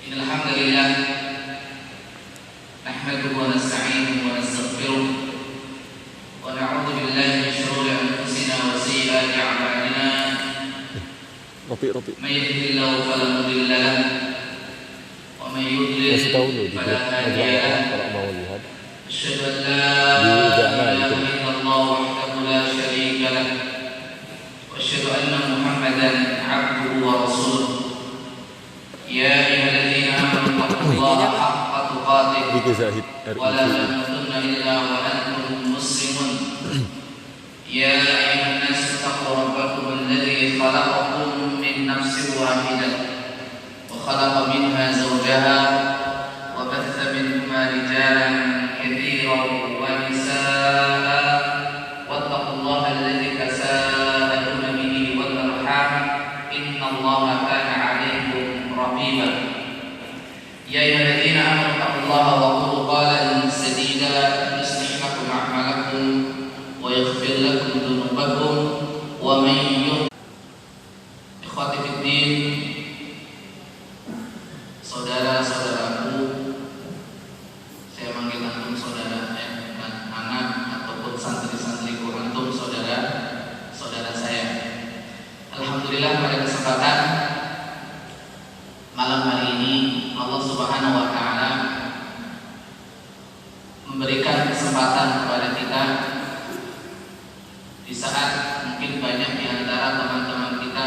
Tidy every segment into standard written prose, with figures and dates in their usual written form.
Innal hamdalillah nahmaduhu wa nasta'inuhu wa nastaghfiruh wa na'udzu billahi min shururi anfusina wa sayyiati a'malina. May yahdihillahu fala mudilla lahu wa may yudlil fala hadiya lahu. Asyhadu an la ilaha illallah wahdahu la syarika lahu wa asyhadu anna Muhammadan 'abduhu wa rasuluh. Ya ayyuhalladzina amanu taqullaha haqqa tuqatih wa la tamutunna illa wa antum muslimun. Ya ayyuhan nasu taqu rabbakum alladzi khalaqakum min nafsin wahidah wa khalaqa minha zawjaha wa batha minhuma rijalan katsiran wa nisaa'a wattaqullaha alladzi tasaaluna bihi wal arham innallaha kana 'alaykum raqiba. Ya ayyuhalladzina amanu taqullaha wa qulu qawlan sadida yuslih lakum a'malakum wa yaghfir lakum dhunubakum wa man yuti' ikhwati fid din, saudara-saudaraku, saya manggil antum saudara, bukan anak ataupun santri-santriku, antum saudara saya. Alhamdulillah pada kesempatan malam hari ini Allah Subhanahu wa taala memberikan kesempatan kepada kita di saat mungkin banyak di antara teman-teman kita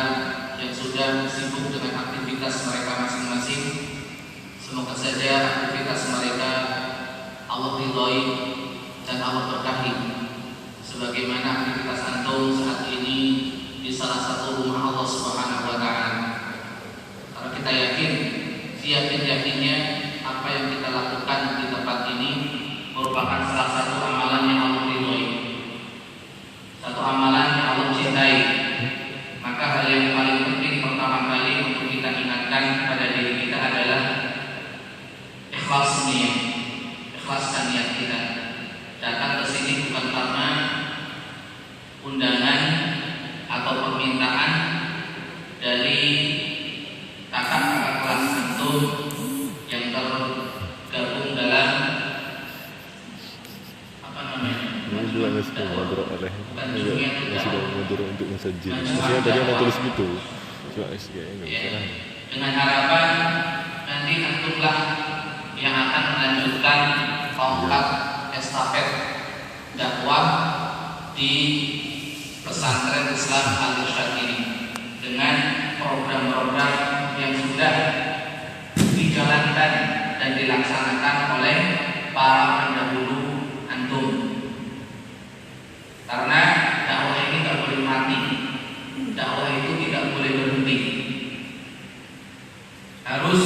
yang sudah sibuk dengan aktivitas mereka masing-masing. Semoga saja aktivitas mereka Allah ridhoi dan Allah berkahi, sebagaimana aktivitas antum saat ini di salah satu rumah Allah Subhanahu wa taala. Karena kita yakin, yakin-yakinnya apa yang kita lakukan di tempat ini merupakan salah satu amalan yang Allah ridhoi, satu amalan yang Allah cintai. Maka hal yang paling penting pertama kali untuk kita ingatkan pada diri kita adalah ikhlas niat, ikhlaskan niat kita. Datang ke sini bukan karena undangan atau permintaan dari kakak-kakak kelas antum yang tergabung dalam apa namanya? Maksudnya tadi mau tulis gitu. Cuma dengan harapan nanti antumlah yang akan melanjutkan tongkat estafet dakwah di pesantren Islam Al-Irsyad ini dengan program-program yang sudah dijalankan dan dilaksanakan oleh para pendahulu antum. Karena dakwah ini tidak boleh mati, dakwah itu tidak boleh berhenti, harus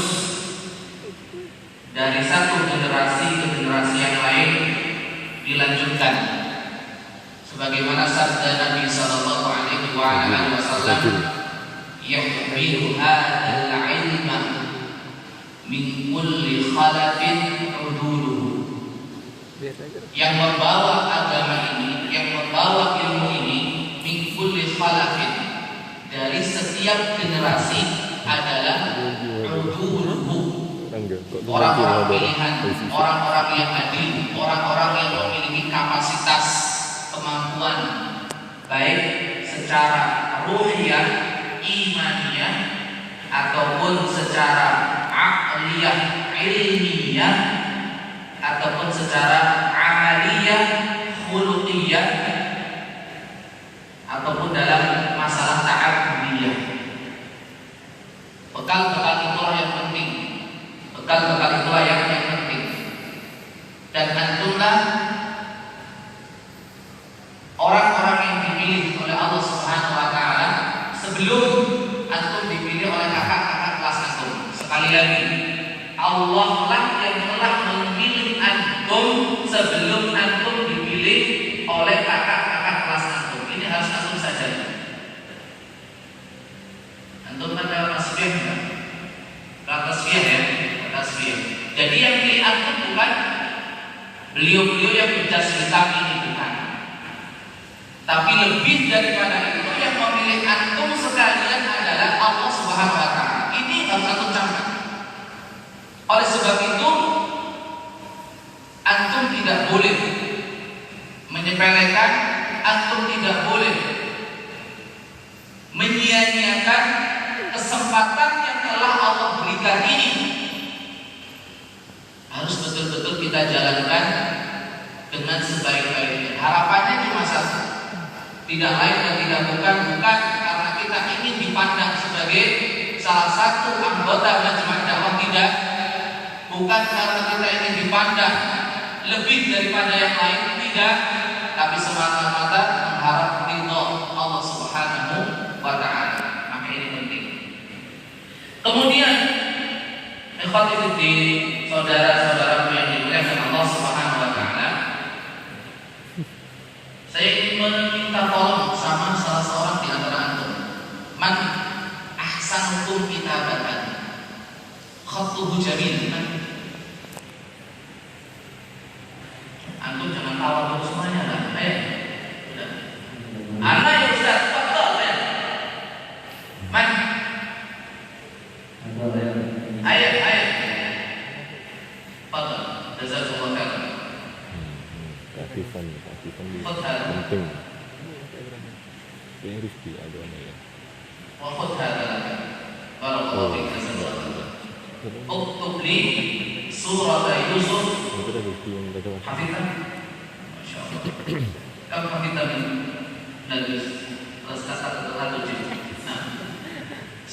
dari satu generasi ke generasi yang lain dilanjutkan. Sebagaimana sabda Nabi sallallahu alaihi wasallam, "Yahmilu hadzal 'ilma min kulli khalafin uduluhu." Yang membawa agama ini, yang membawa ilmu ini, min kulli khalafin, dari setiap generasi adalah uduluhu, orang-orang pilihan, orang-orang yang adil, orang-orang yang memiliki kapasitas, kemampuan baik secara ruhiyah, imaniyah, ataupun secara aqliyah, ilmiyah, ataupun secara amaliyah, khuluqiyah, ataupun dalam masalah ta'abbudiyah. Bekal-bekal itulah yang penting. Bekal-bekal itulah yang penting. Dan antumlah orang-orang yang dipilih oleh Allah Subhanahu wa taala sebelum antum dipilih oleh kakak-kakak kelas antum. Sekali lagi, Allah lah yang telah memilih antum sebelum antum dipilih oleh kakak-kakak kelas antum. Ini harus antum sadari. Antum kan dalam tasbih kan? Tasbih ya, tasbih. Jadi yang pilih antum bukan beliau-beliau yang berjas hitam ini, bukan. Tapi lebih daripada itu, yang memilih antum sekalian adalah Allah Subhanahu wa taala. Ini harus antum camkan. kesempatan yang telah Allah berikan ini harus betul-betul kita jalankan dengan sebaik-baiknya. Harapannya cuma satu, tidak lain dan tidak bukan karena kita ingin dipandang sebagai salah satu anggota Majma' Dakwah, tidak, bukan karena kita ingin dipandang lebih daripada yang lain, tidak, tapi semata-mata mengharap ridho Allah Subhanahu wa Ta'ala. Maka ini penting. Kemudian ikhwati fiddin, saudara-saudaraku yang dimuliakan Allah Subhanahu wa Ta'ala, saya ingin meminta tolong sama salah seorang di antara antum. Man ahsanukum kitabatan, khattuhu jamil. Antum jangan tawa dulu semuanya lah. Ayo. Sudah. Anak ya Ustaz, betul ya. Man. Ayo. Betul. Jazakumullah khairan. Keaktifan penting. Ini Rifki aduannya ya. Wakhud hadha. Barakallahu fiik. Uktub li surat Yusuf. Itu dah Rifki yang baca. Hafidhan. Masya Allah. Kamu hafidhan dari satu juz.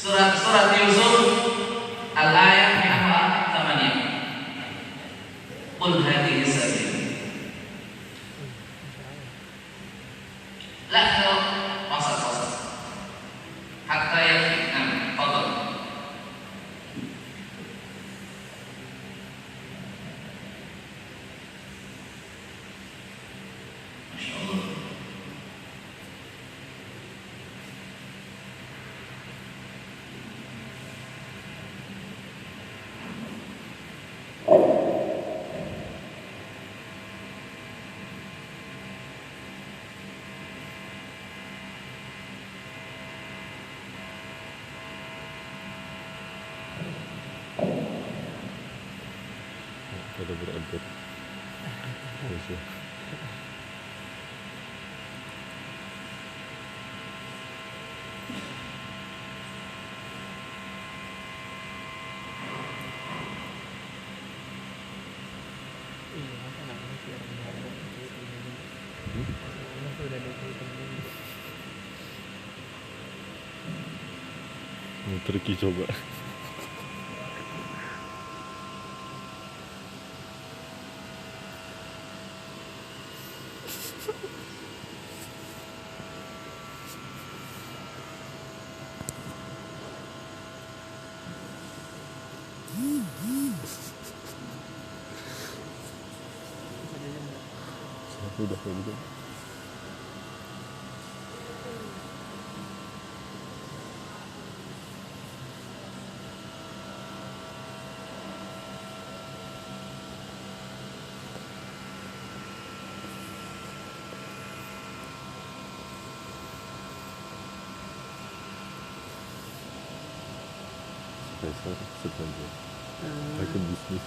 Nah, surat Yusuf al-ayat yang apa? Qul hadhihi sabil. Lah, masa hatta yakin fadl. Masya Allah. Ada berupdate. Terus. Terki coba. Sudah begitu. Besar sebenarnya. Pakai bisnis.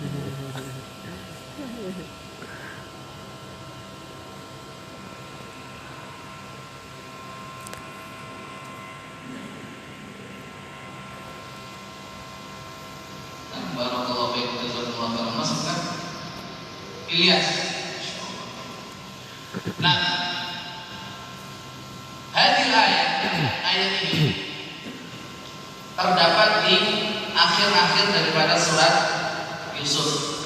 Barakallahu fiik, jazakumullah khairan. Masukkan Ilyas. Nah, hadil ayat ini terdapat di akhir-akhir daripada surat Yusuf,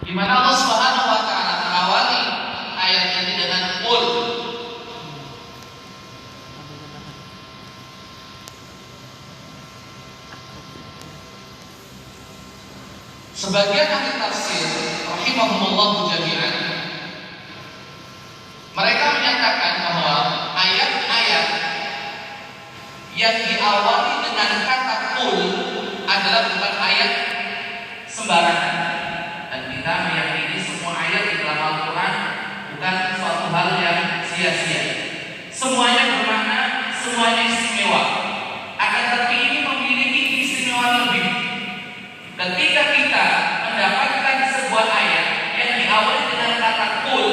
di mana Allah Subhanahu wa Ta'ala mengawali ayat ini dengan qul. Sebagian ahli tafsir rahimahumullah jami'an, mereka menyatakan bahwa ayat-ayat yang diawali dengan kata qul adalah bukan ayat sembarangan, dan kita meyakini semua ayat di dalam Al-Quran bukan suatu hal yang sia-sia. Semuanya bermakna, semuanya istimewa. Akan tetapi ini memiliki keistimewaan lebih. Ketika kita mendapatkan sebuah ayat yang diawali dengan kata qul,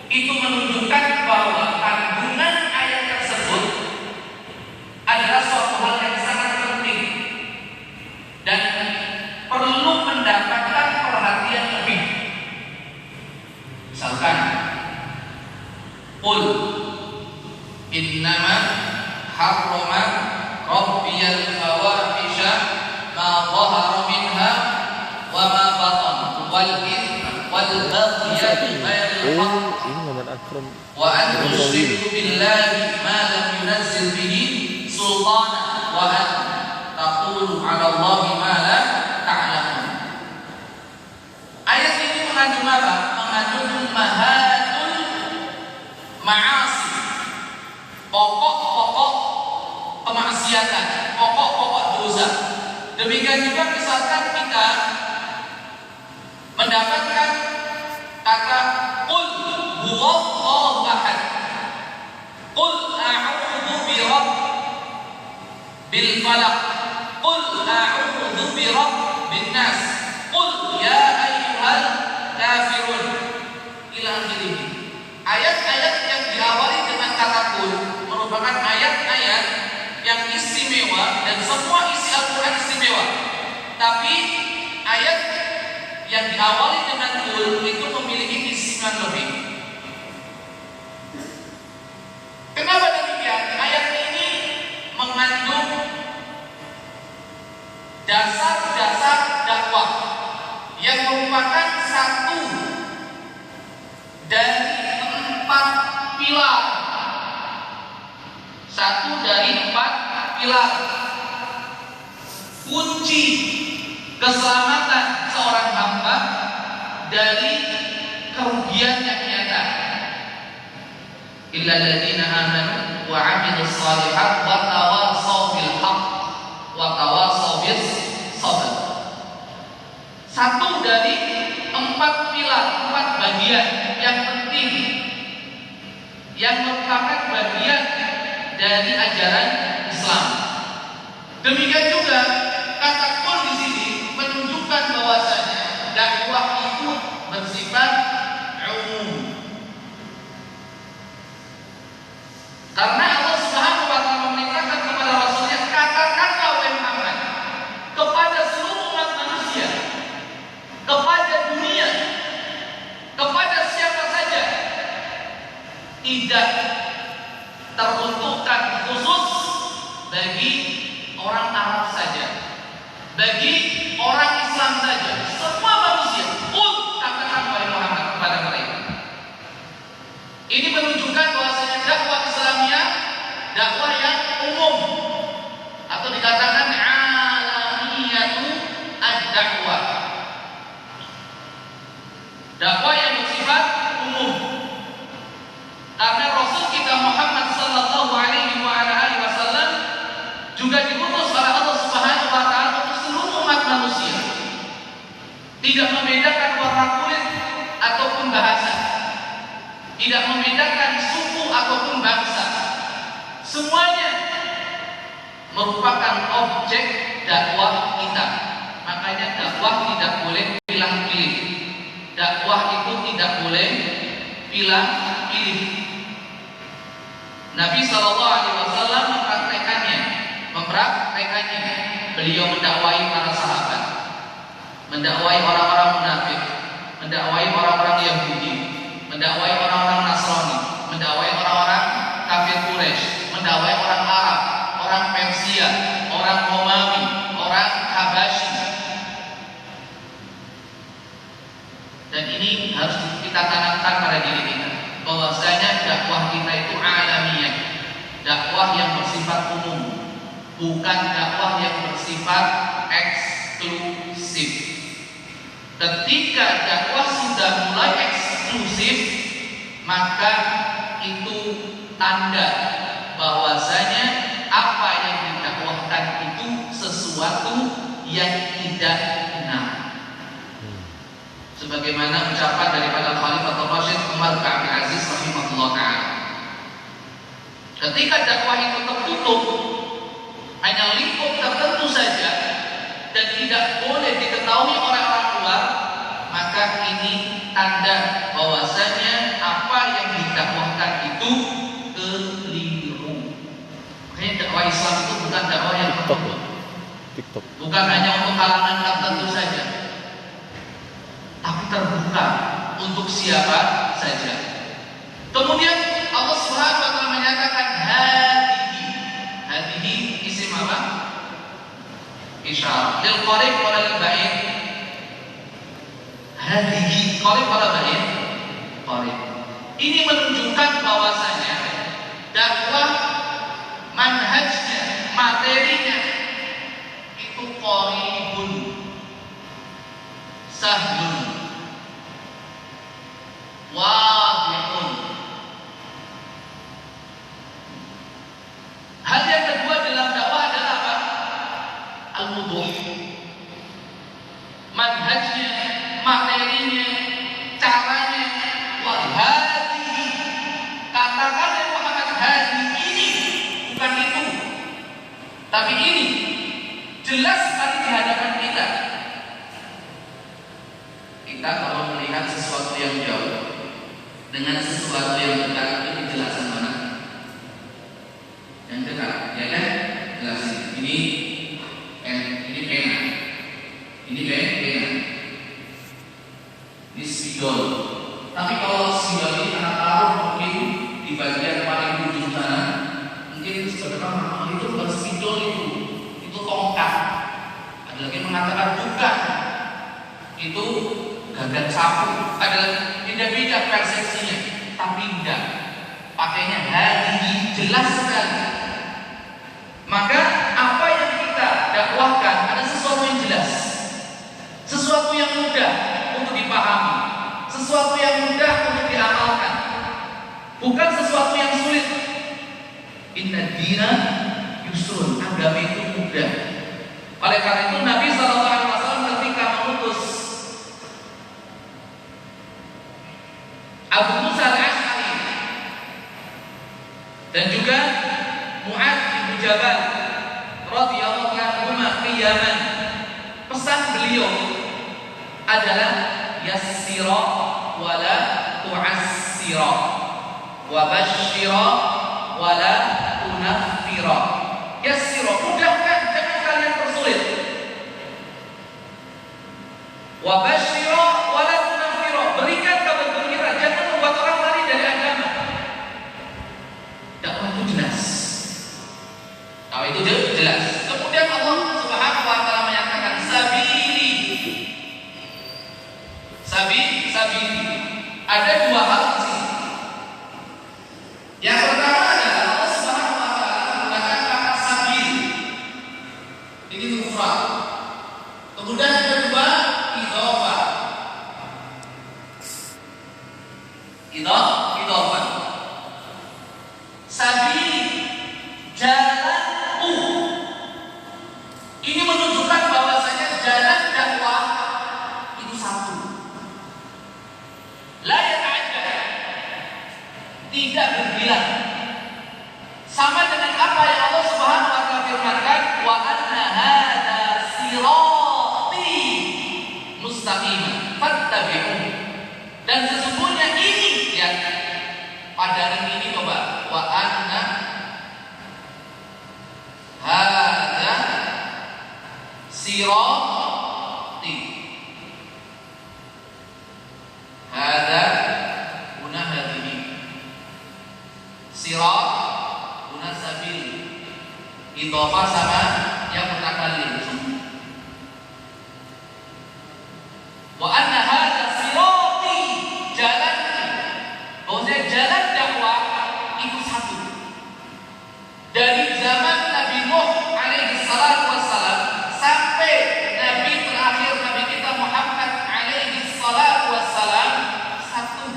itu menunjukkan bahwa kandungan ayat tersebut adalah suatu hal yang والإثم والبغي بغير الحق ini Muhammad Akram وأن تشركوا بالله ما لم ينزل به سلطانا وأن تقولوا على الله ما لا تعلمون. Ayat ini mengandung apa? Mengandung ummahatul ma'asi, pokok-pokok kemaksiatan, pokok-pokok dosa. Demikian juga misalkan kita mendapatkan kata qul huwallahu ahad, qul a'udzu birabbil falaq, qul a'udzu birabbin nas, qul ya ayyuhal kafirun ila akhirih. Ayat-ayat yang diawali dengan kata qul merupakan ayat-ayat yang istimewa dan semua isi Al-Quran istimewa. Tapi ayat yang diawali dengan qul itu memiliki keistimewaan lebih. Kenapa demikian? Ayat ini mengandung dasar-dasar dakwah yang merupakan satu dari 4 pilar. Satu dari 4 pilar kunci keselamatan seorang hamba dari kerugian yang nyata. Illal ladzina amanu wa 'amilus shalihat wa tawassaw bil haqq wa tawassaw bis sabr. Satu dari 4 pilar, 4 bagian yang penting yang merupakan bagian dari ajaran Islam. Demikian juga kata qul di sini menunjukkan bahwasanya dakwah itu bersifat umum. Karena Allah Subhanahu wa taala memerintahkan kepada Rasulnya, katakanlah wahai Muhammad kepada seluruh umat manusia, kepada dunia, kepada siapa saja, tidak teruntukkan khusus bagi orang Arab saja, bagi orang Islam saja, semua manusia. Katakan wahai Muhammad kepada mereka. Ini menunjukkan bahwasanya dakwah Islamiyah dakwah yang umum atau dikatakan alamiyatu ad-dakwah. Dakwah yang bersifat umum. Karena Rasul kita Muhammad sallallahu alaihi wasallam juga diutus oleh Allah Subhanahu wa taala untuk seluruh umat manusia. Tidak membedakan warna kulit ataupun bahasa. Tidak membedakan suku ataupun bangsa. Semuanya merupakan objek dakwah kita. Makanya dakwah tidak boleh pilih-pilih. Dakwah itu tidak boleh pilih-pilih. Nabi SAW mempraktekannya. Beliau mendakwai para sahabat, mendakwai orang-orang munafik, mendakwai orang-orang Yahudi, mendakwai orang-orang Nasrani, mendakwai orang-orang kafir Quraisy, mendakwai orang Arab, orang Persia, orang Romawi, orang Habasyi. Dan ini harus kita tanamkan pada diri kita, bahwasanya dakwah kita itu alamiah, dakwah yang bersifat umum, bukan dakwah yang bersifat eksklusif. Ketika dakwah sudah mulai eksklusif, maka itu tanda bahwasanya apa yang didakwahkan itu sesuatu yang tidak benar. Sebagaimana ucapan daripada Khalifatul Rasyid Umar bin Abdul Aziz rahimahullah ta'ala, ketika dakwah itu tertutup hanya lingkup tertentu saja dan tidak boleh diketahui oleh orang luar, maka ini tanda bahwasanya apa yang didakwahkan itu keliru. Makanya dakwah Islam itu bukan dakwah yang tertutup, bukan hanya untuk kalangan tertentu saja, tapi terbuka untuk siapa saja. Kemudian Allah Subhanahu wa taala menyatakan hadihi isim apa? Isyarah lil qarib wa lil ba'id. Hadihi qarib pada baik. Qarib. Ini menunjukkan bahwasanya dakwah manhajnya, materinya itu qaribun, sahlun, wadihun. Hal yang kedua dalam dakwah adalah apa? Al-wuduh. Manhajnya, materinya, caranya, wahadihi. Katakan ya Muhammad, hadihi ini bukan itu, tapi ini jelas sekali di hadapan kita. Kita kalau melihat sesuatu yang jauh dengan sesuatu yang dekat, itu penjelasan mana? Yang dekat, ya kan? Jelasin. Ini pena. Ini pena. Ini spidol. Tapi kalau spidol ini anak taruh mungkin di bagian paling ujung sana, mungkin sebenarnya itu bukan spidol itu tongkat. Ada lagi mengatakan bukan, itu gagang sapu. Ada beda-beda persepsinya, tapi enggak. Pakainya hadihi, jelas sekali. Maka apa yang kita dakwahkan ada sesuatu yang jelas, sesuatu yang mudah untuk dipahami, sesuatu yang mudah untuk diamalkan, bukan sesuatu yang sulit. Inna dina yusrun, agama itu mudah. Oleh karena itu Nabi SAW ketika mengutus Abu Musa al-Ash'ari dan juga Mu'adz bin Jabal radhiyallahu anhu ke Yaman, pesan beliau adalah yassira wala tu'assira wa basyira wala tunaffira. Yassira, mudahkan, jangan kalian persulit. Wa basyira wala tunaffira, berikan kabar gembira, jangan membuat orang lari dari agama. Dakwah itu jelas. Dakwah itu jelas. Kemudian Allah Subhanahu wa taala menyatakan sabili. Sabili. Ada dua hal di sini. Yang pertama adalah Allah Subhanahu wa taala menggunakan kata sabil. Ini mufrad. Kemudian yang kedua idhofah. Idhofah. Sabil, jalanku. Ini menunjukkan bahwasanya jalan dakwah itu satu. La yata'addad, tidak berbilang. Sama dengan apa yang Allah Subhanahu wa taala firmankan, wa anna hadza sirati mustaqiman fattabi'uhu. Dan sesungguhnya ini, lihat pada ring ini, coba, wa anna hadza sirati. Hadza guna hadini. Sirat guna sabil. Idhofah sama yang mutakallim. Wa anna hadza sirati, jalan. Bahwasanya jalan dakwah itu satu. Dari zaman Nabi Nuh alaihi salatu wassalam sampai Nabi terakhir, Nabi kita Muhammad alaihi salatu wassalam, satu.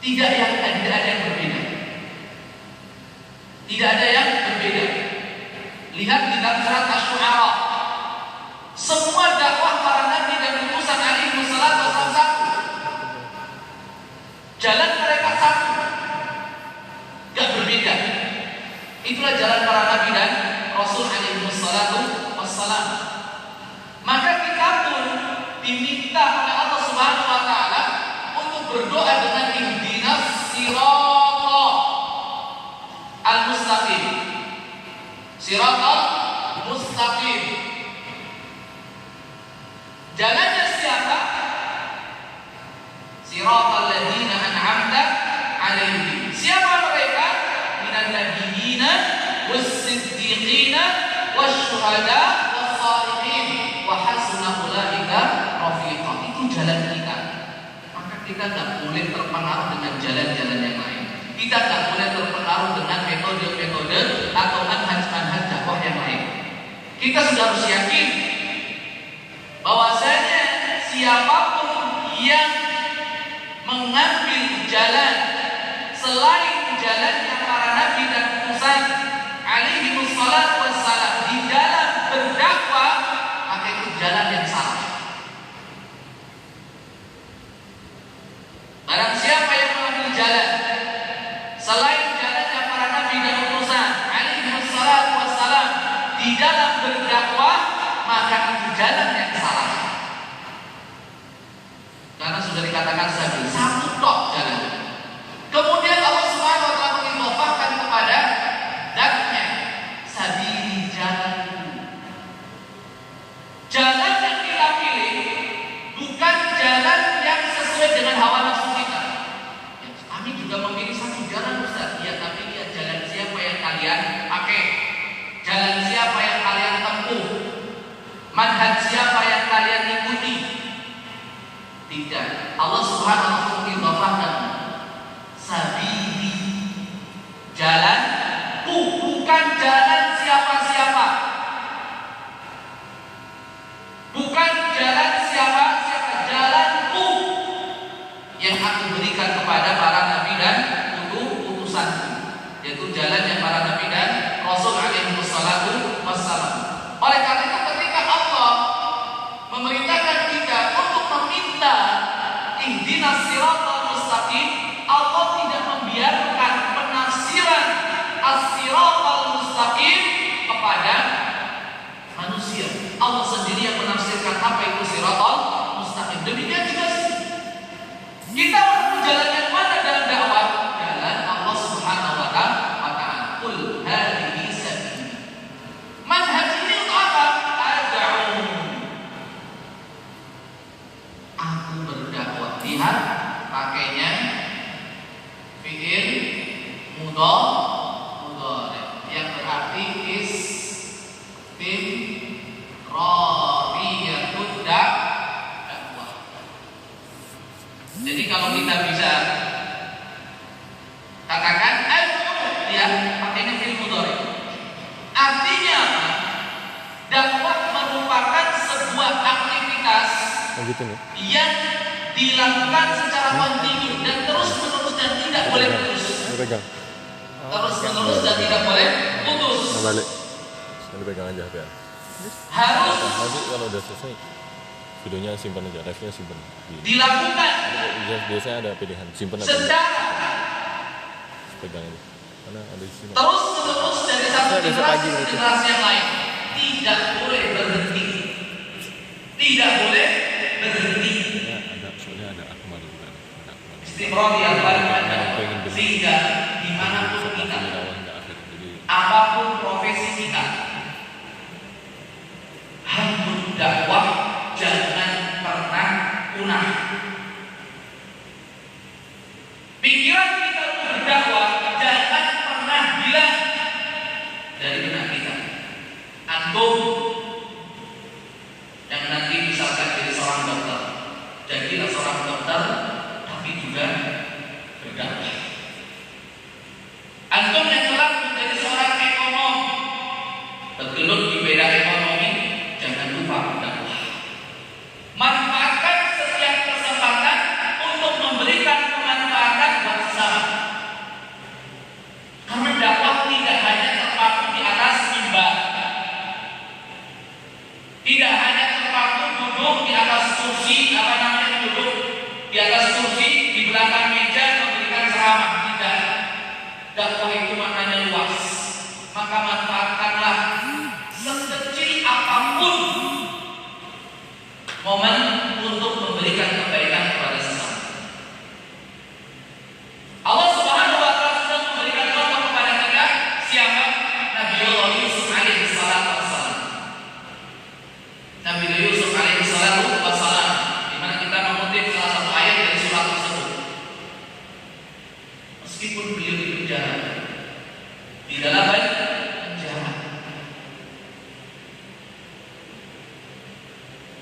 Tidak ada yang berbeda. Tidak ada yang berbeda. Lihat di dalam surat Asy-Syu'ara. Semua dakwah para nabi dan utusan alaihi salatu wassalam satu. Jalan mereka satu, gak berbeda. Itulah jalan para nabi dan Rasul alaihi salatu wassalam. Maka kita pun diminta oleh Allah Subhanahu wa taala untuk berdoa dengan ihdinas siratal al-mustaqim. Siratal mustaqim. Jalannya siapa? Siratal ladzina an'amta 'alaihim. Siapa mereka? Minan nabiyina was-siddiqina wasyuhada was kita nggak boleh terpengaruh dengan jalan-jalan yang lain. Kita nggak boleh terpengaruh dengan metode-metode atau manhaj-manhaj dakwah yang lain. Kita sudah harus yakin bahwasanya siapapun yang mengambil jalan selain jalannya para nabi dan utusan alaihi wassalatu wassalam di dalam berdakwah, maka itu jalan yang salah. Barang siapa yang mengambil jalan selain jalannya para nabi dan utusan alaihi wassalatu wassalam di dalam berdakwah, maka itu jalan yang salah. Karena sudah dikatakan sabil, satu tok jalan. Kemudian Allah Subhanahu wa taala mengidhofahkan kepada zatnya, sabili jalanku. Jalan yang kita pilih bukan jalan yang sesuai dengan hawa nafsu kita. Ya, kami juga memilih satu jalan, Ustaz. Ya, tapi lihat jalan siapa yang kalian pakai. Jalan siapa yang kalian tempuh. Manhaj siapa yang kalian ikuti. Tidak. Allah Subhanahu wa taala mengidhofahkan sabili, jalanku, bukan jalan siapa-siapa, bukan jalan siapa-siapa, jalanku yang aku berikan kepada para nabi dan utusanku, yaitu jalannya para nabi dan Rasul alaihi wassalatu wassalam. Oleh karena itu ketika Allah memerintahkan kita untuk meminta ihdinas siratal mustaqim, Allah tidak membiarkan penafsiran as-siratal mustaqim kepada manusia. Allah sendiri yang menafsirkan apa itu siratal mustaqim. Demikian juga kita menempuh jalan yang mana dalam dakwah? Jalan Allah Subhanahu wa taala. Qul hadhihi sabili. Manhaj ini untuk apa? Ad'u. Aku berdakwah. Lihat pakainya fi'il mudhari yang berarti istimrariyatud dakwah. Jadi kalau kita bisa katakan ya pakainya fi'il mudhari. Artinya apa? Dakwah merupakan sebuah aktivitas yang dilakukan secara kontinu dan terus-menerus dan tidak boleh putus. Terus-menerus dan tidak boleh putus. Balik. Nanti pegang aja ya. Harus Nanti kalau udah selesai videonya simpan aja, live-nya simpan. dilakukan Biasanya ada pilihan simpan aja. secara Pegang aja. Karena ada di sini. terus-menerus dari satu generasi ke generasi yang lain. Tidak boleh berhenti. Tidak boleh berhenti. Soalnya ada akmal juga. Istimrar yang paling ada. Sehingga dimanapun kita, apapun profesi kita, hambur dakwah jangan pernah punah. Pikiran kita untuk berdakwah jangan pernah hilang dari benak kita. Antum yang nanti misalkan jadi seorang dokter, jadilah seorang dokter tapi juga berdakwah. Antum yang telah menjadi seorang ekonom, bergelut di bidang ekonomi, jangan lupa berdakwah. Manfaatkan setiap kesempatan untuk memberikan kemanfaatan buat sesama. Karena dakwah tidak hanya terpaku di atas mimbar, tidak hanya terpaku duduk di atas kursi, duduk di atas kursi di belakang meja memberikan ceramah. Tidak. Dakwah itu maknanya luas. Maka manfaatkanlah sekecil apapun momen untuk memberikan kebaikan kepada sesama. Allah Subhanahu wa taala sudah memberikan contoh kepada kita siapa? Nabiullah Yusuf alaihi salatu wassalam. Nabi Yusuf alaihi salatu wassalam, di mana kita mengutip salah satu ayat dari surat tersebut. Meskipun beliau di penjara, di dalam penjara,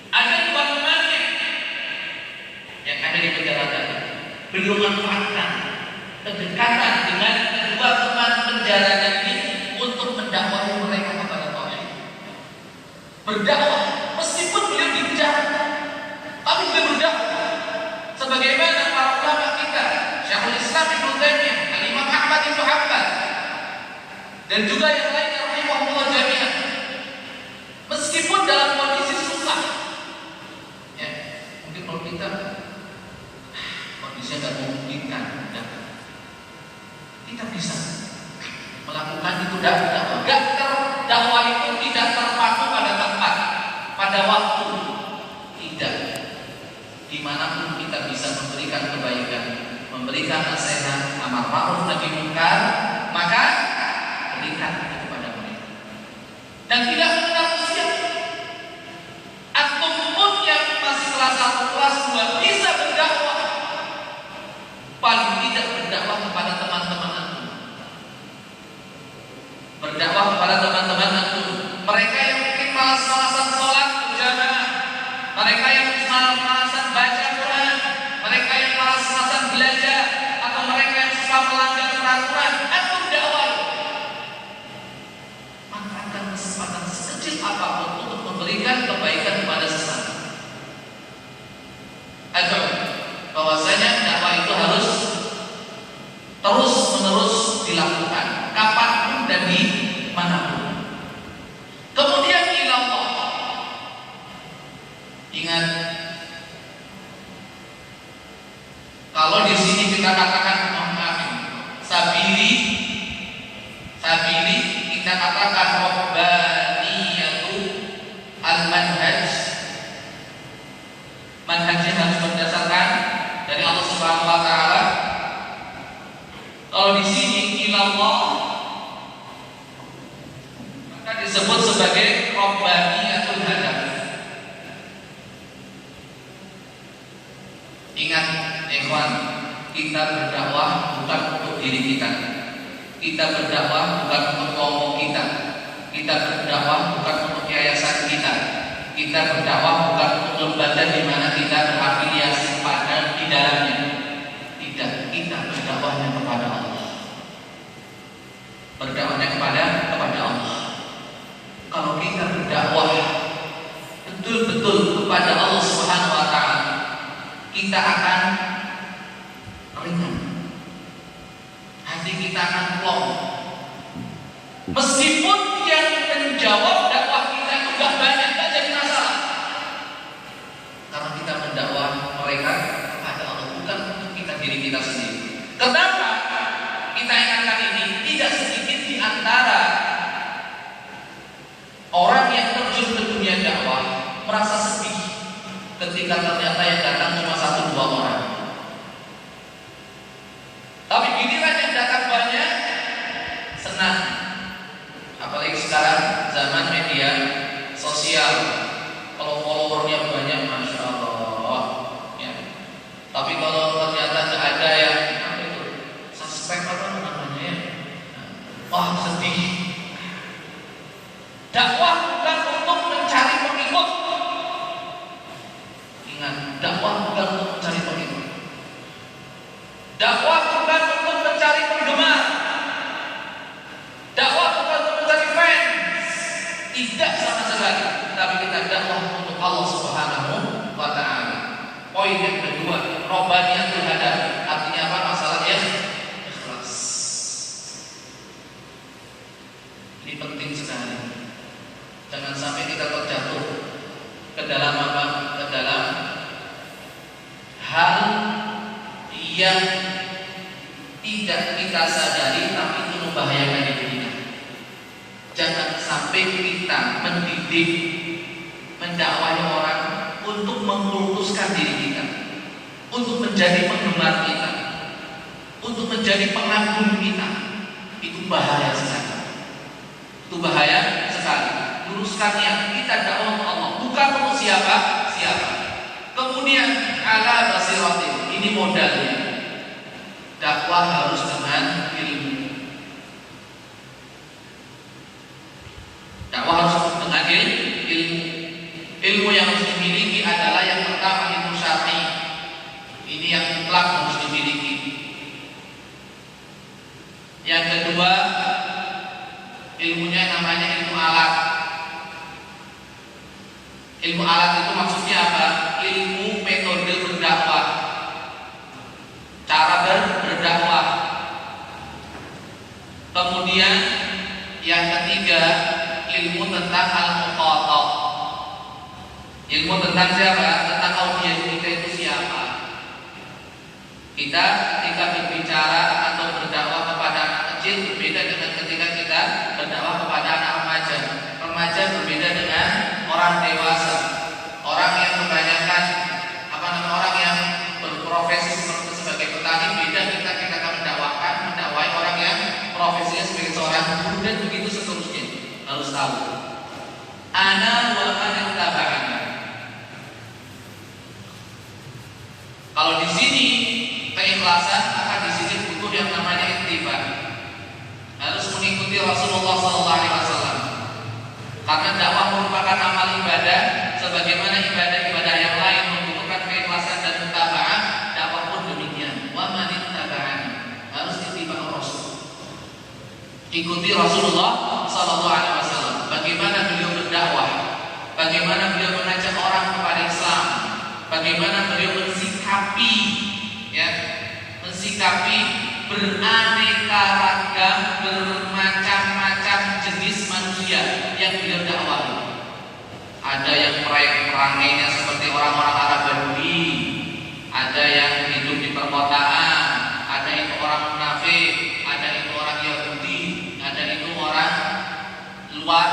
ada dua temannya beliau manfaatkan kedekatan dengan kedua teman penjalanan ini untuk mendakwahi mereka kepada tauhid. Berdakwah meskipun beliau di penjara, tapi beliau berdakwah sebagaimana para ulama kita, Syekhul Islam Ibnu Taimiyah, Imam Ahmad bin Hanbal, dan juga yang lainnya rahimahullah jami'an. Meskipun dalam kondisi susah, ya, mungkin kalau kita kondisinya tidak memungkinkan, kita bisa melakukan itu dakwah. Dakwah itu tidak terpaku pada tempat, pada waktu, tidak. Dimanapun kita bisa memberikan kebaikan, memberikan nasihat, amar ma'ruf nahi munkar, maka berikan kepada mereka. Dan tidak mengenal usia. Antum pun yang masih kelas 1, kelas 2 bisa berdakwah. Paling tidak berdakwah kepada teman-teman antum. Berdakwah kepada teman-teman antum. Mereka yang mungkin malas-malasan sholat berjamaah, mereka yang malas-malasan baca Quran, mereka yang malas-malasan belajar, atau mereka yang suka melanggar peraturan, antum dakwah. Manfaatkan kesempatan sekecil apapun untuk memberikan kebaikan kepada sesama. Agar bahwasanya dakwah itu harus terus-menerus dilakukan, kapanpun dan di manapun. Kemudian ilallah. Ingat, kalau di sini kita katakan sabili, kita katakan rabbaniyatu al-manhaj. Manhajnya harus berdasarkan dari Allah Subhanahu wa taala. Kalau di sini ilallah, maka disebut sebagai rabbaniyatul hadaf. Ingat, ikhwan, kita berdakwah bukan untuk diri kita. Kita berdakwah bukan untuk kelompok kita. Kita berdakwah bukan untuk yayasan kita. Kita berdakwah bukan untuk lembaga di mana kita berafiliasi pada di dalamnya. Tidak, kita berdakwahnya kepada Allah. Berdakwahnya kepada Allah. Kalau kita berdakwah betul-betul kepada Allah Subhanahu wa taala, kita akan ringan. Hati kita akan plong. Meskipun yang menjawab dakwah kita itu gak banyak, gak jadi masalah. Karena kita mendakwah mereka kepada Allah, bukan untuk kita diri kita sendiri. Kenapa kita ingatkan ini? Tidak sedikit di antara orang yang terjun ke dunia dakwah merasa sedih ketika ternyata yang datang cuma 1-2 orang. Tapi giliran yang datang banyak, senang. Apalagi sekarang zaman media sosial, kalau followernya banyak, masya Allah, ya. Tapi kalau ternyata tidak ada yang apa itu, subscribe apa namanya ya, wah sedih. Dakwah bukan untuk mencari pengikut. Ingat, dakwah bukan untuk mencari pengikut. Dakwah bukan untuk mencari penggemar. Dakwah bukan untuk mencari fans. Tidak sama sekali. Tapi kita dakwah untuk Allah Subhanahu wa taala. Poin yang kedua, rabbaniyatul hadaf. Artinya apa? Masalahnya ikhlas. Ini penting sekali. Jangan sampai kita terjatuh ke dalam apa? Ke dalam hal yang tidak kita sadari tapi itu membahayakan diri kita. Jangan sampai kita mendidik, mendakwahi orang untuk mengkultuskan diri kita, untuk menjadi penggemar kita, untuk menjadi pengagum kita. Itu bahaya sekali. Itu bahaya sekali. Luruskannya, kita dakwah untuk Allah, bukan untuk siapa. Kemudian ala basiratin, ini modalnya. Dakwah harus dengan ilmu. Dakwah harus dengan ilmu. Ilmu yang harus dimiliki adalah yang pertama ilmu syar'i. Ini yang mutlak harus dimiliki. ilmunya namanya ilmu alat. Ilmu alat itu maksudnya apa? Ilmu metode berdakwah, cara berdakwah. Kemudian yang ketiga, ilmu tentang al-muqatab. Ilmu tentang siapa? Tentang audiens kita itu siapa. Kita ketika berbicara atau berdakwah kepada anak kecil berbeda dengan ketika kita berdakwah kepada anak remaja. Remaja berbeda dengan orang dewasa. Orang yang kebanyakan orang yang berprofesi sebagai petani beda ketika kita akan mendakwai orang yang profesinya sebagai seorang guru dan begitu seterusnya. Harus tahu. Ana wa man ittaba'ani. Kalau di sini keikhlasan, maka di sini butuh yang namanya ittiba. Harus mengikuti Rasulullah SAW. Karena dakwah merupakan amal ibadah, sebagaimana ibadah-ibadah yang lain membutuhkan keikhlasan dan mutaba'ah, dakwah pun demikian. Wa man ittaba'ani, harus ittiba Rasul. Ikuti Rasulullah SAW. Bagaimana beliau berdakwah, bagaimana beliau mengajak orang kepada Islam, bagaimana beliau mensikapi beraneka ragam, bermacam-macam jenis manusia yang beliau dakwahi. Ada yang perangainya seperti orang-orang Arab Badui, ada yang hidup di perkotaan, ada itu orang munafik, ada itu orang Yahudi, ada itu orang luar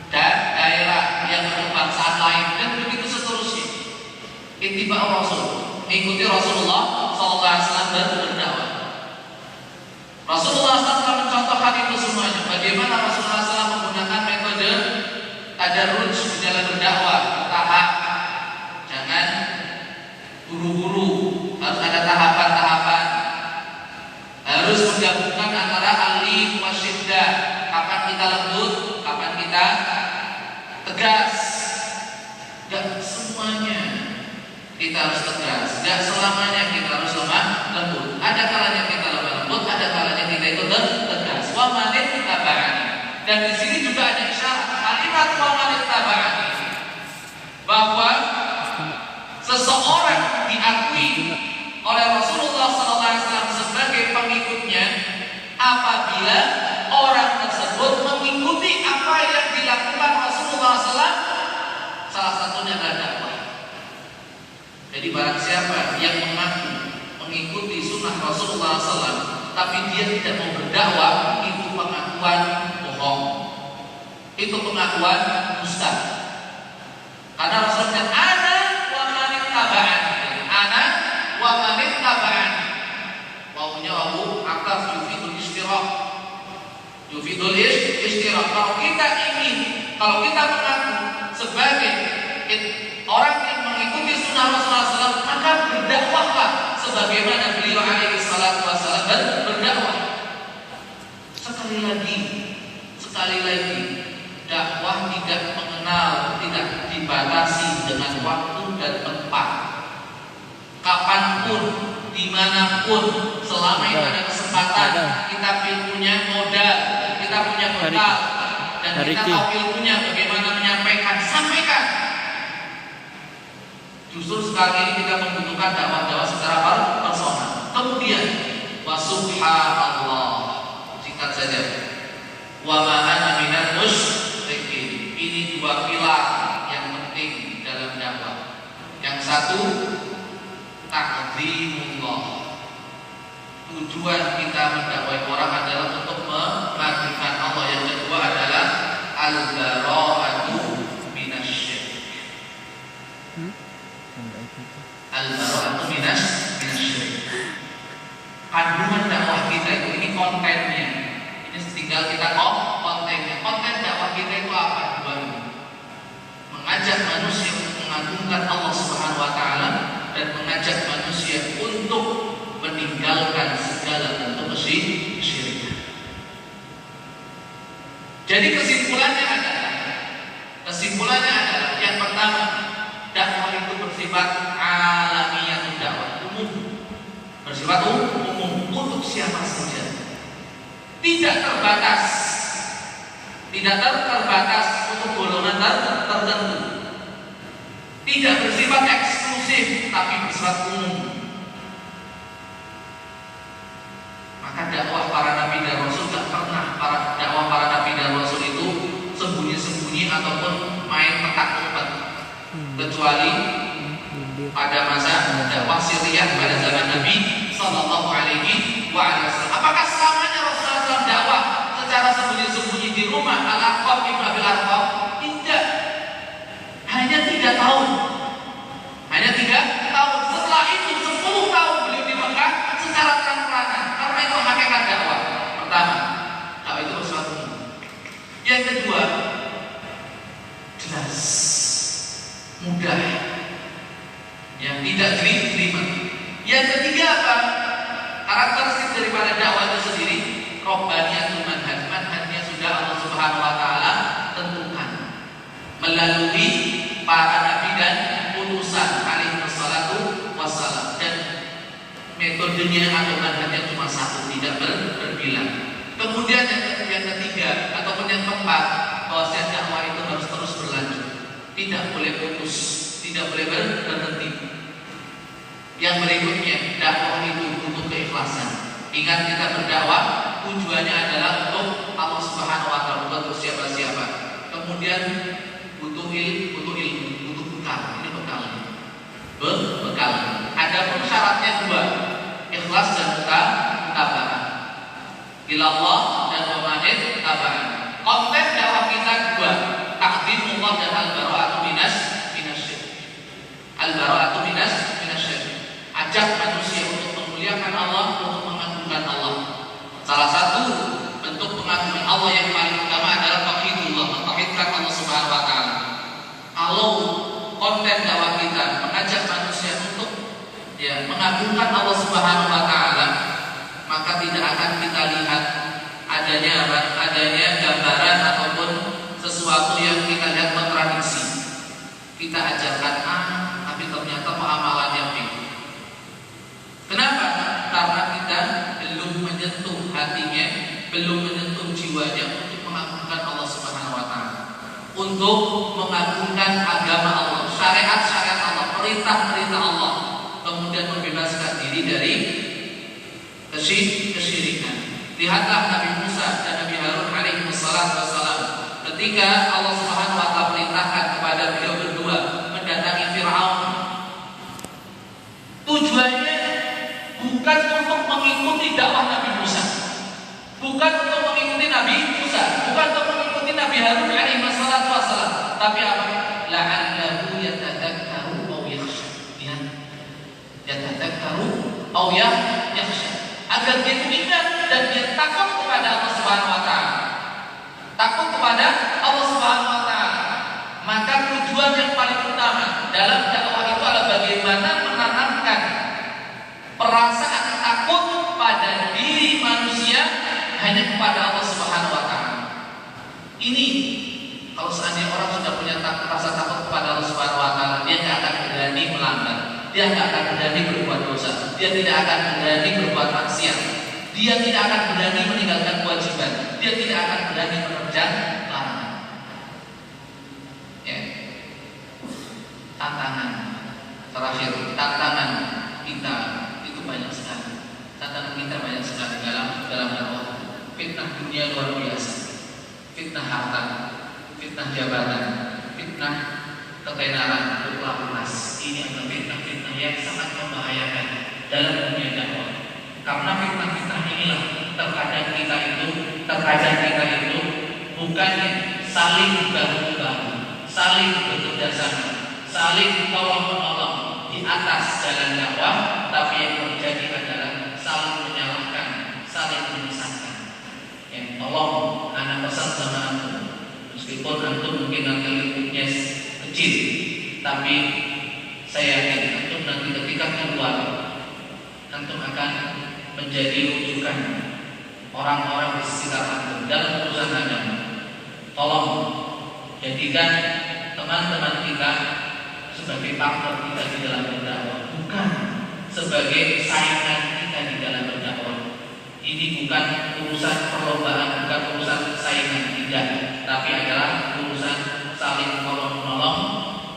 daerah yang berbangsaan lain dan begitu seterusnya. Ittiba Rasul, ikuti Rasulullah SAW berdakwah. Rasulullah SAW mencontohkan itu semuanya. Bagaimana Rasulullah SAW menggunakan metode tadarruj di dalam berdakwah, bertahap. Jangan buru-buru, harus ada tahapan-tahapan. Harus menggabungkan antara alif wa syiddah. Kapan kita lembut, kapan kita tegas. Gak semuanya kita harus tegas, gak selamanya kita harus lemah lembut. Ada kalanya kita lemah lembut, ada kalanya kita itu tegas. Wa man ittaba'ani. Dan di sini juga ada isyarat kalimat wa man ittaba'ani, bahwa seseorang diakui oleh Rasulullah SAW sebagai pengikutnya apabila orang tersebut mengikuti apa yang dilakukan Rasulullah SAW. Salah satunya adalah dakwah. Jadi barang siapa yang mengaku mengikuti sunnah Rasulullah SAW tapi dia tidak mau berdakwah, itu pengakuan bohong, itu pengakuan dusta. Karena Rasulullah ana wa man ittaba'ani, ana wa man ittaba'ani. Wawunya wawu atas yufidul istirah, yufidul istirah. Kalau kita mengaku sebagai orang yang mengikuti sunnah Rasulullah SAW, maka berdakwahlah sebagaimana beliau alaihi salatu wassalam berdakwah. Sekali lagi, dakwah tidak dibatasi dengan waktu dan tempat. Kapanpun, dimanapun, selama itu ada kesempatan, kita punya modal, kita punya bekal, dan kita tahu ilmunya bagaimana menyampaikan, sampaikan. Justru sekarang ini kita membutuhkan dakwah secara personal. Kemudian wa subhanallah, singkat saja, wa ma ana minal musyrikin. Ini dua pilar yang penting dalam dakwah. Yang satu, ta'zimullah. Tujuan kita mendakwai orang adalah untuk mengagungkan Allah. Yang kedua adalah al-bara'atu minasyirik. Al-bara'atu minasyirik. Kandungan dakwah kita itu, ini kontennya. Ini tinggal kita kontennya. Konten dakwah kita itu apa? Mengajak manusia untuk mengagungkan Allah Subhanahu wa taala dan mengajak manusia untuk meninggalkan segala bentuk kesyirikan. Jadi kesimpulannya adalah yang pertama, dakwah itu bersifat alamiyatul dakwah, umum. Bersifat umum untuk siapa saja. terbatas. Tidak terbatas untuk golongan tertentu. Tidak bersifat eksklusif tapi bersifat umum. Maka dakwah para nabi dan rasul tidak pernah dakwah para nabi dan rasul itu sembunyi-sembunyi ataupun main petak umpet, kecuali pada masa dakwah Syriah pada zaman Nabi Sallallahu Alaihi Wasallam. Apakah selamanya Rasulullah SAW dakwah secara sembunyi-sembunyi di rumah Al-Arqam bin Abil Arqam? Tidak. Hanya 3 tahun. Hanya 3 tahun. Setelah itu 10 tahun beliau di Mekah secara terang-terangan. Karena itu hakikat dakwah. Pertama, dakwah itu bersifat umum. Yang kedua, jelas, mudah, yang tidak diterima. Yang ketiga apa? Karakteristik daripada dakwah itu sendiri, Rabbaniyatul manhaj. Manhajnya sudah Allah Subhanahu wa taala tentukan melalui para nabi dan utusan alaihi wassalatu wassalam, dan metodenya atau manhajnya cuma satu, tidak berbilang. Kemudian yang ketiga ataupun yang keempat, bahwasanya dakwah itu harus terus berlanjut, tidak boleh putus, tidak boleh berhenti. Yang berikutnya, dakwah itu butuh keikhlasan. Ingat, kita berdakwah tujuannya adalah untuk Allah Subhanahu wa taala, bukan untuk siapa-siapa. Kemudian butuh ilmu, butuh bekal. Ini bekalnya. Bekal. Adapun syaratnya 2, ikhlas dan mutaba'ah. Ilallah dan wama'id taba'an. Konten dakwah kita 2, ta'zimullah dan al-bara'atu minasy-syirk. Al-bara'atu minasy-syirk. Ajak manusia untuk memuliakan Allah, untuk mengagungkan Allah. Salah satu bentuk pengagungan Allah yang paling utama adalah tauhidullah, mentauhidkan Allah Subhanahu wa taala. Kalau konten dakwah kita mengajak manusia untuk mengagungkan Allah Subhanahu wa taala, maka tidak akan kita lihat adanya gambaran ataupun sesuatu yang kita lihat kontradiksi. Kita ajarkan A, tapi ternyata pengamalannya B. Kenapa? Karena kita belum menyentuh hatinya, belum menyentuh jiwanya untuk mengagungkan Allah Subhanahu wa taala, untuk mengagungkan agama Allah, syariat-syariat Allah, perintah-perintah Allah, kemudian membebaskan diri dari kesyirikan. Lihatlah Nabi Musa dan Nabi Harun alaihi wassalam, ketika Allah Subhanahu wa taala perintahkan kepada beliau berdua mendatangi Firaun. Tujuannya bukan untuk mengikuti dakwah Nabi Musa, bukan untuk mengikuti Nabi Musa, bukan untuk mengikuti Nabi Harun alaihi wassalam, tapi apa? La'allahu yatadzakkaru aw yakhsha. Yatadzakkaru aw yakhsha. Agar dia ingat dan dia takut kepada Allah Subhanahu wa taala. Takut kepada Allah Subhanahu wa taala. Maka tujuan yang paling utama dalam dakwah itu adalah bagaimana menanamkan perasaan takut pada diri manusia hanya kepada Allah Subhanahu wa taala. Ini kalau seandainya orang sudah punya rasa takut kepada Allah Subhanahu wa taala, dia tidak akan berani melanggar, dia tidak akan berani berbuat dosa, dia tidak akan berani berbuat maksiat, dia tidak akan berani meninggalkan kewajiban, dia tidak akan berani menerjang larangan. Tantangan terakhir, tantangan kita itu banyak sekali. Tantangan kita banyak sekali dalam dakwah. Fitnah dunia luar biasa, fitnah harta, fitnah jabatan, fitnah ketenaran, popularitas. Ini adalah fitnah-fitnah yang sangat membahayakan dalam dunia dakwah. Karena fitnah-fitnah inilah terkadang kita itu bukannya saling bahu-bahu, saling bekerja sama, saling tolong-menolong di atas jalan dakwah, tapi yang terjadi adalah saling menyalahkan, saling menyesatkan. Yang tolong, anak pesan sama antum, meskipun antum mungkin nanti lingkupnya kecil, tapi saya yakin antum nanti ketika keluar, antum akan menjadi rujukan orang-orang di sekitar antum dalam urusan agama. Tolong jadikan teman-teman kita sebagai partner kita di dalam berdakwah, bukan sebagai saingan kita di dalam berdakwah. Ini bukan urusan perlombaan, bukan urusan saingan, tidak, tapi adalah urusan saling tolong-menolong,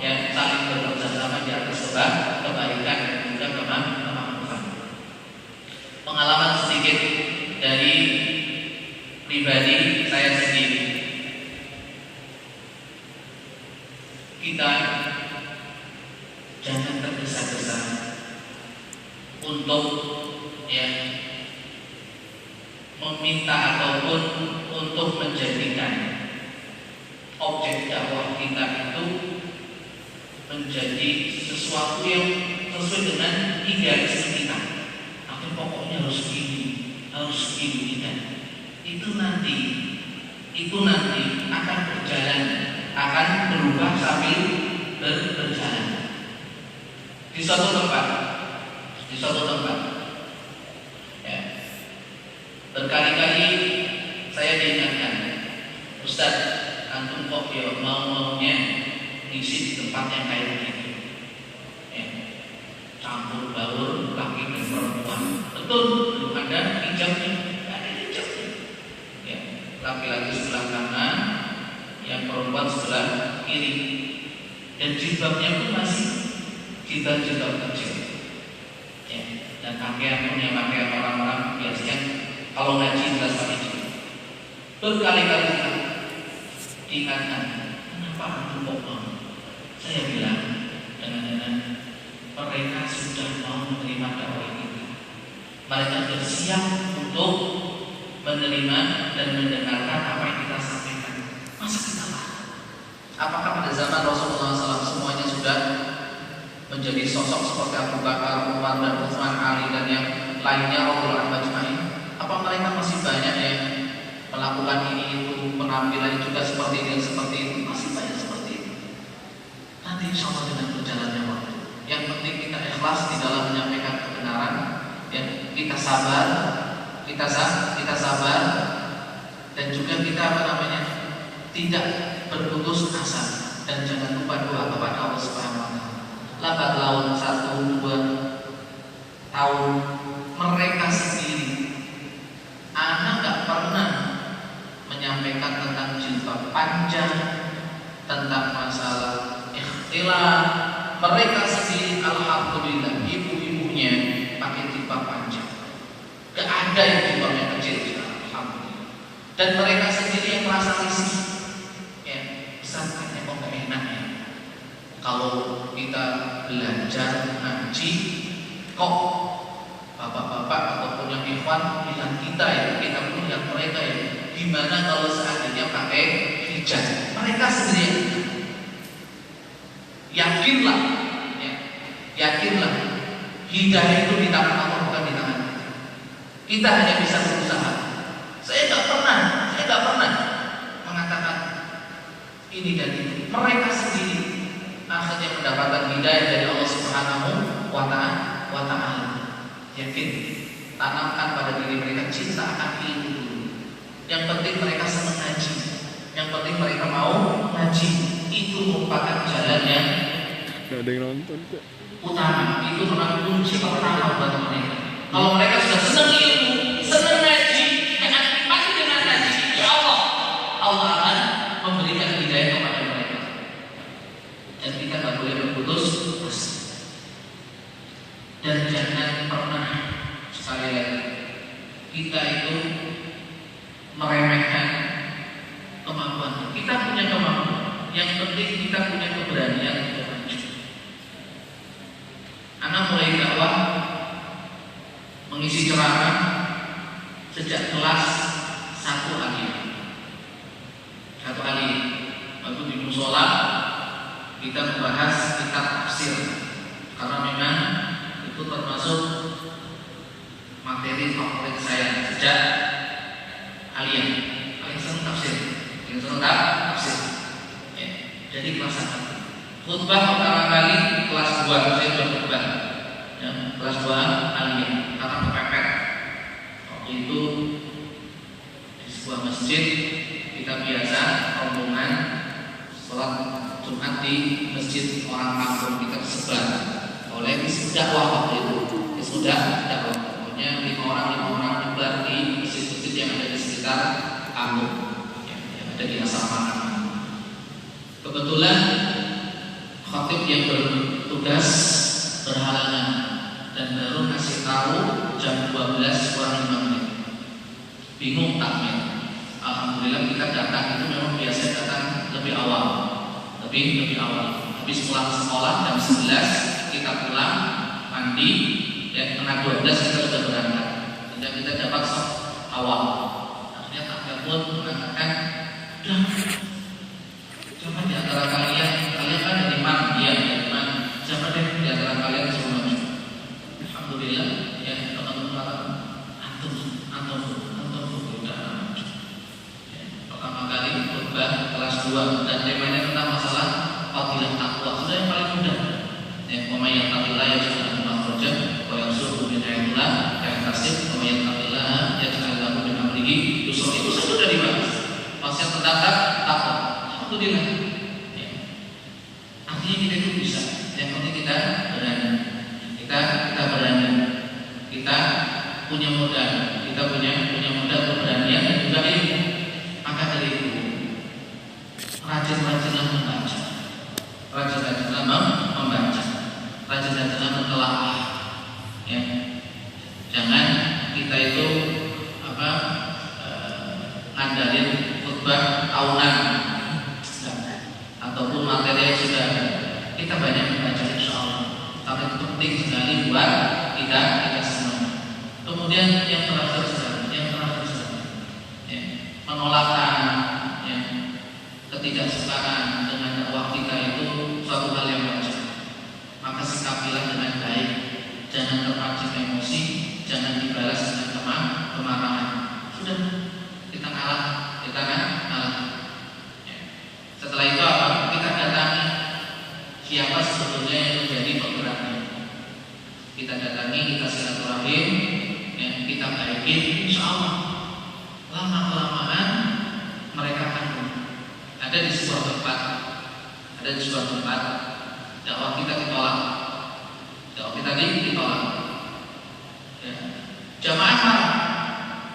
ya, saling bekerja sama di atas kebaikan dan juga kemahamatan. Pengalaman sedikit dari pribadi saya sendiri. Kita jangan tergesa-gesa untuk, ya, meminta ataupun untuk menjadikan objek dakwah kita itu menjadi sesuatu yang sesuai dengan idealisme kita. Tapi pokoknya harus begini kan. Itu nanti akan berjalan, akan berubah sambil berjalan. Di suatu tempat, ya, berkali-kali saya diingatkan, Ustaz, antum kok ya mau-maunya ngisi di tempat yang kayak begitu, ya, campur baur laki dan perempuan. Betul, belum ada hijabnya, ya, laki-laki sebelah kanan, yang perempuan sebelah kiri, dan jilbabnya pun masih jilbab kecil, ya, dan pakaian pun yang pakaian orang-orang biasanya kalau ngaji jelas pakai jilbab. Berkali-kali kita diingatkan, kenapa antum kok mau? Saya bilang, dengan mereka sudah mau menerima dakwah kita. Mereka sudah siap untuk menerima dan mendengarkan apa yang kita sampaikan. Masa kita lah? Apakah pada zaman Rasulullah SAW semuanya sudah menjadi sosok seperti Abu Bakar, Umar, dan Utsman, Ali, dan yang lainnya radhiyallahu anhum ajma'in? Apa mereka masih banyak yang melakukan ini itu, penampilan juga seperti ini, seperti itu? Masih banyak seperti itu. Nanti insya Allah dengan berjalannya waktu, yang penting kita ikhlas di dalam menyampaikan kebenaran, ya, kita sabar, dan juga kita tidak berputus asa, dan jangan lupa doa kepada Allah Subhanahu wa taala. Lambat laun 1-2 tahun mereka sendiri, anak gak pernah menyampaikan tentang jilbab panjang, tentang masalah ikhtilaf. Mereka sendiri alhamdulillah ibu-ibunya pakai jilbab panjang, gak ada yang jilbabnya kecil, alhamdulillah. Dan mereka sendiri yang merasa risih, ya, pesantrennya kok gak enak ya, kalau kita belajar ngaji kok bapak-bapak ataupun yang ikhwan bilang kita pun yang mereka ya, gimana kalau seandainya pakai hijab? Mereka sendiri yakinlah, ya, hidayah itu di tangan Allah, bukan di tangan kita. Kita hanya bisa berusaha. Saya nggak pernah mengatakan ini dan itu. Mereka sendiri akhirnya mendapatkan hidayah dari Allah Subhanahu wa Ta'ala. Yakin, tanamkan pada diri mereka cinta akan ilmu dulu. Yang penting mereka senang ngaji, yang penting mereka mau ngaji. Itu merupakan jalan yang Gak ada yang nonton kok. utama. Itu memang kunci pertama buat mereka. Kalau mereka sudah senang ilmu, senang ngaji, akan dinikmati dengan ngaji, ya Allah akan memberikan hidayah kepada mereka. Dan kita tak boleh berputus asa. Dan jangan pernah, sekali lagi, kita itu meremehkan kemampuan. Kita punya kemampuan, yang penting kita punya keberanian untuk maju. Anak mulai dakwah, mengisi ceramah sejak kelas 1 aliyah. Waktu di musola kita membahas kitab tafsir, karena memang itu termasuk materi favorit saya sejak aliyah. Paling senang tafsir, ya. Jadi kelas 1 khutbah pertama kali kelas 2 saya sudah khutbah, ya, kelas 2 aliyah, karena kepepet. Waktu itu di sebuah masjid kita biasa rombongan sholat Jumat di masjid orang kampung kita sebelah oleh wisuda dakwah waktu itu. Wisuda dakwah, pokoknya 5 orang nyebar di sekitar kampung yang ada di asrama. Kebetulan khatib yang bertugas berhalangan dan baru ngasih tahu jam 12 kurang 5 menit. Bingung takmir. Alhamdulillah kita datang itu memang biasa datang lebih awal. Lebih awal. Habis pulang sekolah jam 11 kita pulang mandi ya, setengah 12 kita sudah berangkat. Sehingga kita dapat awal. Akhirnya takmir pun mengatakan, "Udah, coba di antara kalian kan dari mana? Iya, dari mana? Siapa deh di antara kalian semua?" Alhamdulillah ya, teman-teman antum udah pertama kali khutbah kelas 2 dan temanya tentang masalah fadilah takwa. Sudah yang paling mudah. Ya, wa may yattaqillah yaj'al lahu makhrajan wa yarzuqhu min haitsu la yahtasib wa may yattaqillah yaj'al lahu min amrihi yusra. Itu sudah dibahas. Pasal tentang takwa. Alhamdulillah. Ya. Artinya kita itu bisa. Yang penting kita berani. Kita berani. Kita punya modal. Kita punya modal keberanian dan juga ilmu. Maka dari itu rajin-rajinlah membaca. Rajin-rajinlah membaca. Rajin-rajinlah mentelaah. Ya. Jangan kita itu ngandalin khutbah tahunan ataupun materi yang sudah ada. Kita banyak membaca insyaallah. Tapi itu penting sekali buat kita semua. Kemudian yang terakhir ya, penolakan ya, ketidaksukaan dengan dakwah kita itu suatu hal yang wajar. Maka sikapilah dengan baik. Jangan terpancing emosi, jangan dibalas dengan kemarahan. Sudah, kita ngalah. Ya. Setelah itu apa? Kita datangi siapa sebetulnya yang menjadi penggeraknya. Kita datangi, kita silaturahim, ya, kita baikin, insyaallah lama-kelamaan mereka akan ada di sebuah tempat dakwah kita ditolak. Ya. Jamaah marah.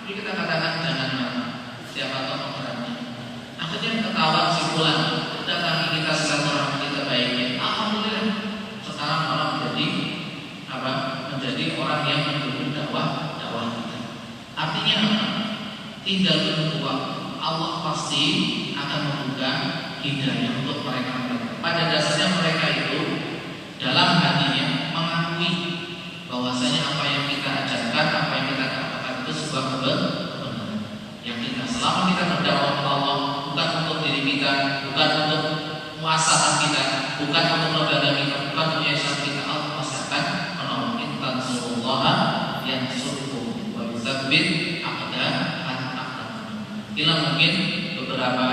Jadi kita katakan jangan marah. Siapa tahu penggeraknya. Akhirnya ketahuan simpulan. Datangi kita silaturahim, kita baikin. Alhamdulillah. Sekarang orang menjadi orang yang mendukung dakwah kita. Artinya apa? Tinggal menunggu waktu. Allah pasti akan membuka hidayah untuk mereka. Pada dasarnya mereka itu dalam hatinya mengakui bahwasanya apa yang kita ajarkan, apa yang kita katakan itu sebuah kebenaran. Yang kita selama kita berdakwah kepada Allah bukan untuk diri kita, bukan untuk muasabah kita, bukan untuk lembaga kita, bukan untuk yayasan kita. Allah pasti akan menolong. Intansurullaha yansurkum wa yutsabbit aqdamakum. Inilah mungkin beberapa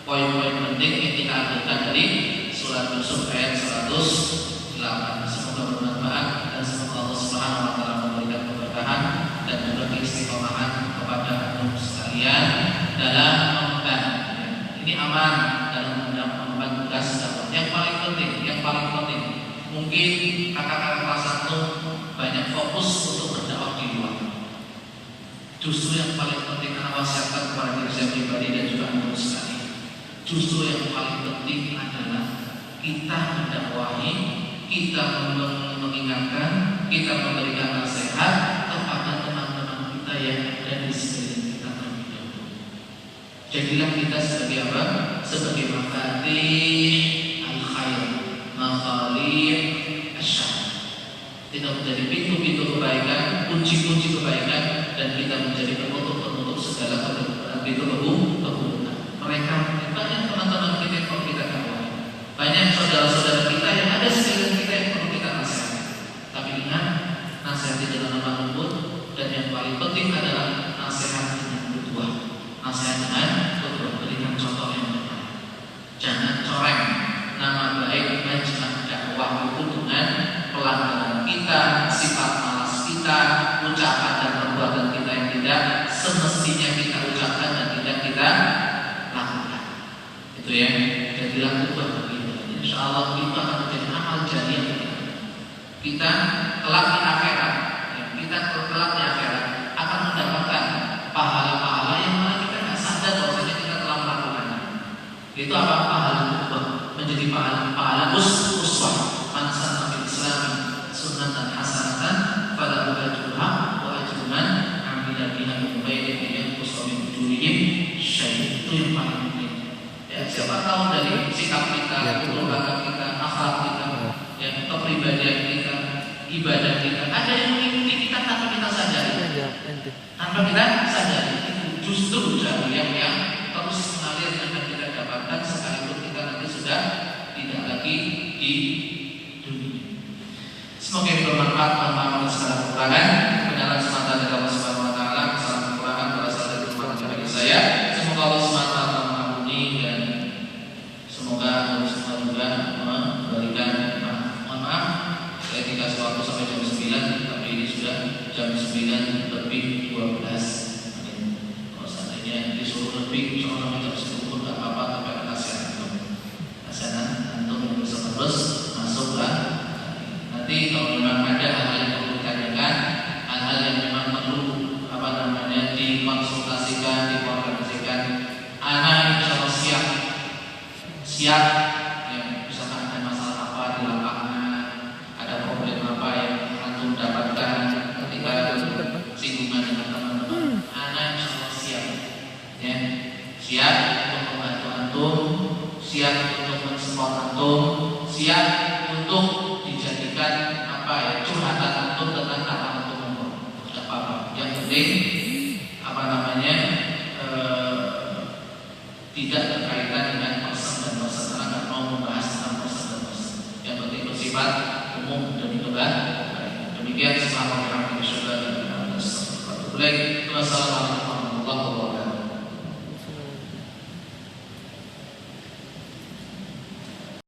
poin-poin penting yang kita ambilkan dari surat Yusuf ayat 108. Semoga bermanfaat dan semoga Allah Subhanahu wa taala memberikan keberkahan dan juga keistiqomahan kepada antum sekalian dalam mengemban. Ini aman dalam mengemban tugas dakwah. Yang paling penting mungkin kakak-kakak kelas 1 banyak fokus untuk berdakwah di luar. Justru yang paling penting anak wasiatkan kepada diri saya pribadi dan juga antum sekalian. Justru yang paling penting adalah kita mendakwahi, kita mengingatkan, kita memberikan nasihat kepada teman-teman kita yang ada di sekeliling kita terlebih dahulu. Jadilah kita sebagai apa? Sebagai mafatih al-khair, mafatih asyar. Kita menjadi pintu-pintu kebaikan, kunci-kunci kebaikan, dan kita menjadi penutup segala pintu keburukan. Mereka banyak teman-teman kita yang perlu kita kawal, banyak saudara-saudara kita yang ada sekeliling kita yang perlu kita nasihat. Tapi ingat, nasihat dengan lemah lembut, dan yang paling penting adalah nasihat dengan berbuah. Nasihat dengan berbuah, berikan contoh yang benar. Jangan coreng nama baik majelis dakwah itu dengan pelanggaran kita, sifat malas kita, ucapan dan perbuatan kita yang tidak semestinya kita ucapkan dan tidak kita lakukan. Itu ya. Jadilah ubah begitu. Insyaallah itu akan menjadi amal jariah kita kelak di akhirat. Kita kelak di akhirat akan mendapatkan pahala-pahala ladina min bainihim yanqusu min wujuhihim syai'. Itu yang paling penting. Ya, siapa tahu dari sikap kita, perbuatan kita, akhlak kita, ya, kepribadian kita, ibadah kita, ada yang mengikuti kita tanpa kita sadari. Tanpa kita sadari, itu justru jamiah yang terus mengalir akan kita dapatkan sekalipun kita nanti sudah tidak lagi di dunia. Semoga bermanfaat pemahaman secara kekurangan, kebenaran semata dari Allah Subhanahu Wa Taala, kesalahan kekurangan berasal dari kekurangan bagi saya. Semoga Allah Subhanahu Wa Taala mengampuni dan semoga Allah semua juga memberikan maaf. Saya dikasih waktu sampai jam 9, tapi ini sudah jam 9 lebih 12. Kalau seandainya disuruh lebih, soalnya jam 10 pun nggak apa-apa, tapi kasihan antum yang bisa terus masuklah. Nanti kalau memang ada hal yang perlu ditanyakan, hal-hal yang memang perlu dikonsultasikan, dikoordinasikan, anak insya Allah siap. Ya, misalkan ada masalah apa di lapangan, ada problem apa yang antum dapatkan ketika singgungan dengan teman-teman, anak insya Allah siap. Ya, siap untuk membantu antum, siap untuk mensupport antum, siap untuk dijadikan curhatan antum tentang apa antum mau. Tidak apa-apa. Yang penting tidak berkaitan dengan person dan person, karena nggak mau membahas tentang person dan person. Yang penting bersifat umum dan itulah demikian. Assalamualaikum warahmatullahi wabarakatuh. Wassalamualaikum warahmatullahi wabarakatuh.